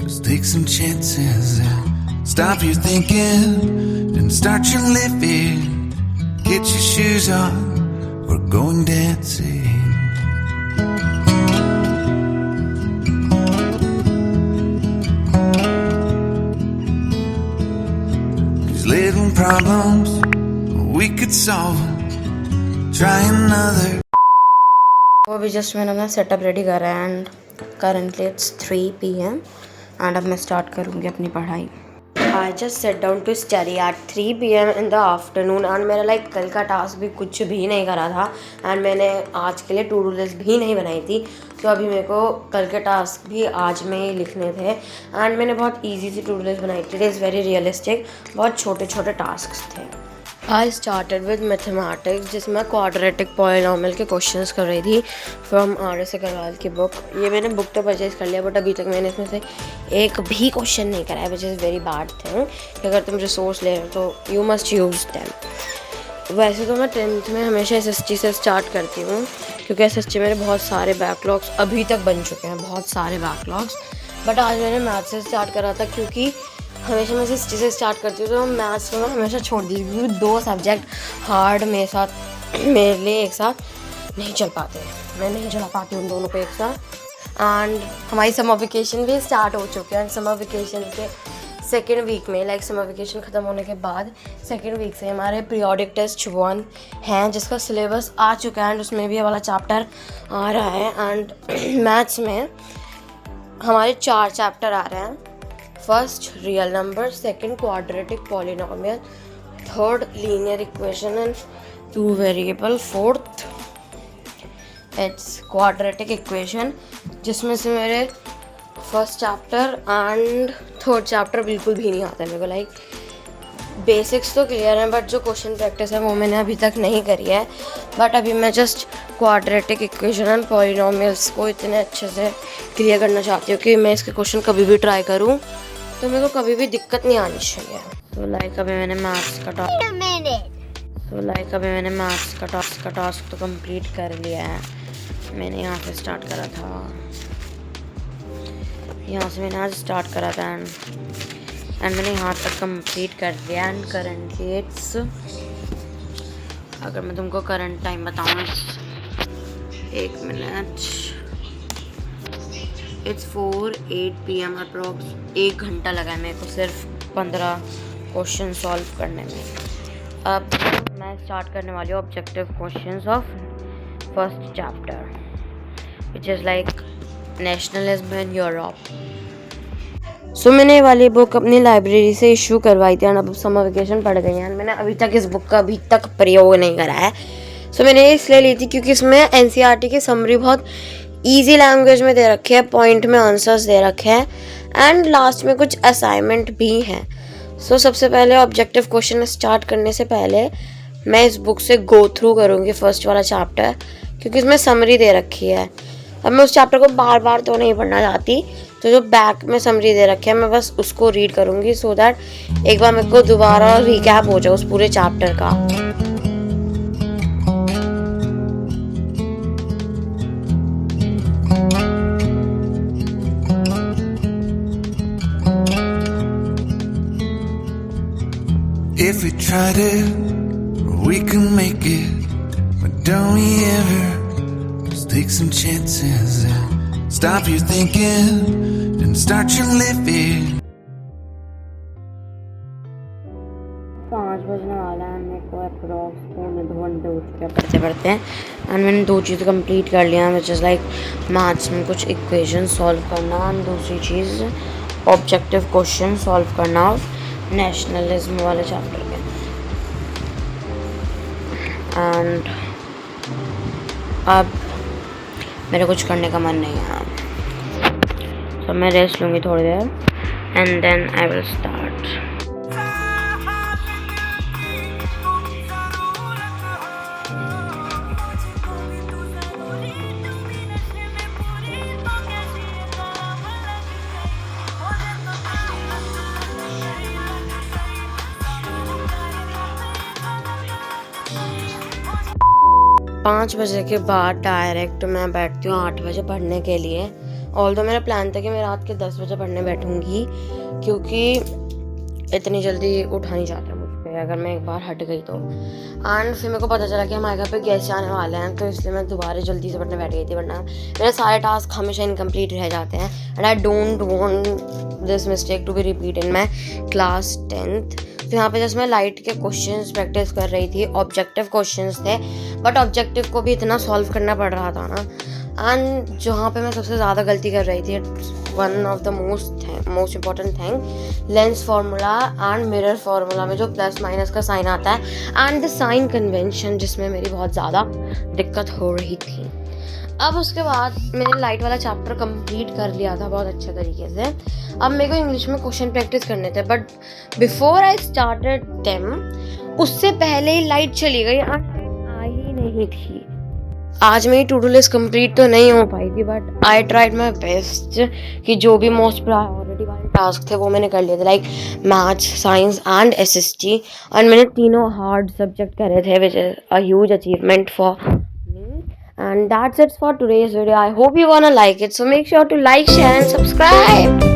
Just take some chances and stop your thinking and start your living. Get your shoes on, we're going dancing. These little problems, we could solve them. Try another. वो अभी just मैंने अपना setup ready करा है and currently it's 3 PM and अब मैं start करूँगी अपनी पढ़ाई. I just set down to study at 3 PM in the afternoon and मेरा लाइक कल का टास्क भी कुछ भी नहीं करा था एंड मैंने आज के लिए टू डू लिस्ट भी नहीं बनाई थी. तो अभी मेरे को कल के टास्क भी आज में ही लिखने थे एंड मैंने बहुत ईजी सी टू डू लिस्ट बनाई थी. It is very realistic. बहुत छोटे छोटे टास्क थे. आई स्टार्टेड विद मैथमेटिक्स जिसमें क्वाड्रेटिक पॉलिनॉमियल के क्वेश्चंस कर रही थी फ्रॉम RS अग्रवाल की बुक. ये मैंने बुक तो परचेज कर लिया बट अभी तक मैंने इसमें से एक भी क्वेश्चन नहीं कराया which is very bad thing. अगर तुम रिसोर्स ले रहे हो तो यू मस्ट यूज़ दैम. वैसे तो मैं 10th में हमेशा SST से स्टार्ट करती हूँ क्योंकि SST मेरे बहुत सारे बैकलॉग्स अभी तक बन चुके हैं, बहुत सारे बैकलॉग्स. बट आज मैंने मैथ से स्टार्ट करा था क्योंकि हमेशा मैं SST से स्टार्ट करती हूँ तो मैथ्स को मैं हमेशा छोड़ दी क्योंकि 2 सब्जेक्ट हार्ड मेरे लिए एक साथ नहीं चल पाते. मैं नहीं चला पाती उन दोनों को एक साथ. एंड हमारी समर वेकेशन भी स्टार्ट हो चुके हैं. समर वेकेशन के सेकेंड वीक में लाइक समर वेकेशन ख़त्म होने के बाद सेकेंड वीक से हमारे पीरियोडिक टेस्ट 1 हैं जिसका सिलेबस आ चुका है एंड उसमें भी ये वाला चैप्टर आ रहा है. एंड मैथ्स में हमारे 4 चैप्टर आ रहे हैं. First real number, second quadratic polynomial, third linear equation and 2 variable, fourth it's quadratic equation जिसमें से मेरे first chapter and third chapter बिल्कुल भी नहीं आता है मेरे को. लाइक बेसिक्स तो क्लियर हैं बट जो क्वेश्चन प्रैक्टिस है वो मैंने अभी तक नहीं करी है. बट अभी मैं just quadratic equation and polynomials को इतने अच्छे से क्लियर करना चाहती हूँ कि मैं इसके क्वेश्चन कभी भी ट्राई करूँ तो मेरे को कभी भी दिक्कत नहीं आनी चाहिए. तो लाइक अभी मैंने मैथ्स का टास्क तो कंप्लीट कर लिया है. मैंने यहाँ से स्टार्ट करा था, यहाँ से मैंने आज स्टार्ट करा था एंड मैंने यहाँ तक कंप्लीट कर दिया. एंड करंटली इट्स, अगर मैं तुमको करंट टाइम बताऊँ, 1 मिनट, इट्स 4:08 PM अप्रॉक्स. 1 घंटा लगा है मेरे को सिर्फ 15 क्वेश्चन सॉल्व करने में. अब मैं स्टार्ट करने वाली हूँ objective questions of first chapter which is like nationalism in Europe. So मैंने ये वाली बुक अपनी लाइब्रेरी से इशू करवाई थी एंड अब समर वेकेशन पड़ गई है. मैंने अभी तक इस बुक का अभी तक प्रयोग नहीं करा है. सो मैंने इसलिए ली थी क्योंकि इसमें NCERT की समरी बहुत ईजी लैंग्वेज में दे रखे हैं, पॉइंट में आंसर्स दे रखे हैं एंड लास्ट में कुछ असाइनमेंट भी हैं. सो सबसे पहले ऑब्जेक्टिव क्वेश्चन स्टार्ट करने से पहले मैं इस बुक से गो थ्रू करूँगी फर्स्ट वाला चैप्टर क्योंकि इसमें समरी दे रखी है. अब मैं उस चैप्टर को बार बार तो नहीं पढ़ना चाहती तो जो बैक में समरी दे रखी है मैं बस उसको रीड करूँगी सो दैट एक बार मेरे को दोबारा रिकैप हो जाए उस पूरे चैप्टर का. If we tried it, we can make it. But don't we ever just take some chances and stop your thinking and start your living. 5 बजने वाला है. मेरे को अप्रॉक्स 2 घंटे हो चुके हैं पढ़ते पढ़ते हैं एंड मैंने 2 चीज़ कंप्लीट कर लिया विच इज़ लाइक मैथ्स में कुछ इक्वेशन सॉल्व करना एंड दूसरी चीज़ ऑब्जेक्टिव क्वेश्चन सॉल्व करना नेशनलिज्म वाले चैप्टर के. एंड अब मेरे कुछ करने का मन नहीं है तो मैं रेस्ट लूँगी थोड़ी देर and then I will start. 5 बजे के बाद डायरेक्ट मैं बैठती हूँ 8 बजे पढ़ने के लिए ऑल्दो मेरा प्लान था कि मैं रात के 10 बजे पढ़ने बैठूंगी, क्योंकि इतनी जल्दी उठा नहीं जाता मुझ पे अगर मैं एक बार हट गई तो। एंड फिर मेरे को पता चला कि हमारे घर पे गेस्ट आने वाले हैं, तो इसलिए मैं दोबारा जल्दी से पढ़ने बैठ गई थी, वरना मेरे सारे टास्क हमेशा इनकम्प्लीट रह जाते हैं। And I don't want this mistake to be repeat in my class 10th। तो यहाँ पे जैसे मैं लाइट के क्वेश्चंस प्रैक्टिस कर रही थी, ऑब्जेक्टिव क्वेश्चंस थे, बट ऑब्जेक्टिव को भी इतना सॉल्व करना पड़ रहा था ना। एंड जहाँ पे मैं सबसे ज़्यादा गलती कर रही थी, one of the most important thing, lens formula and mirror formula में जो प्लस माइनस का साइन आता है एंड द साइन कन्वेंशन, जिसमें मेरी बहुत ज़्यादा दिक्कत हो रही थी। अब उसके बाद मैंने लाइट वाला चैप्टर कंप्लीट कर लिया था बहुत अच्छे तरीके से। अब मेरे को इंग्लिश में क्वेश्चन प्रैक्टिस करने थे, but before I started them, उससे पहले ही लाइट चली गई और आई ही नहीं थी। आज मेरी टू डू लिस्ट कंप्लीट तो नहीं हो पाई थी, but I tried my best कि जो भी मोस्ट प्रायोरिटी वाले टास्क थे वो मैंने कर लिए थे, like maths, science and SST। और मैंने तीनों हार्ड सब्जेक्ट करे थे, which is a huge achievement for me. And that's it for today's video. I hope you wanna like it. So make sure to like, share and subscribe.